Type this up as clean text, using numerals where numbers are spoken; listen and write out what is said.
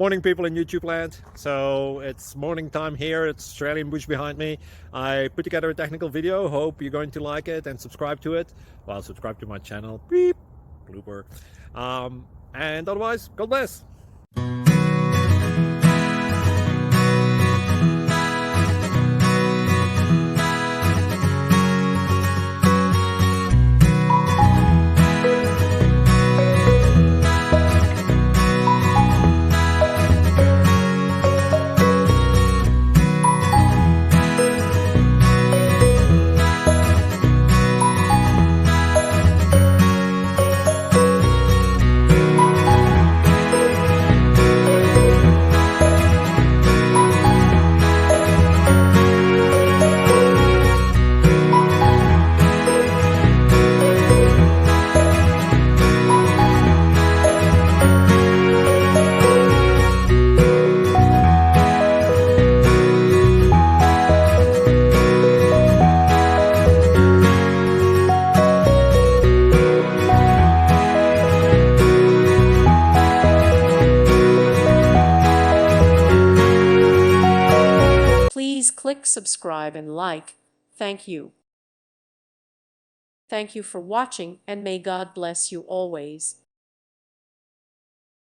Morning, people in YouTube land. So it's morning time here. It's Australian bush behind me. I put together a technical video. Hope you're going to like it and subscribe to it. Well, subscribe to my channel. Beep, blooper. And otherwise, God bless. Please click subscribe and like. Thank you. Thank you for watching, and may God bless you always.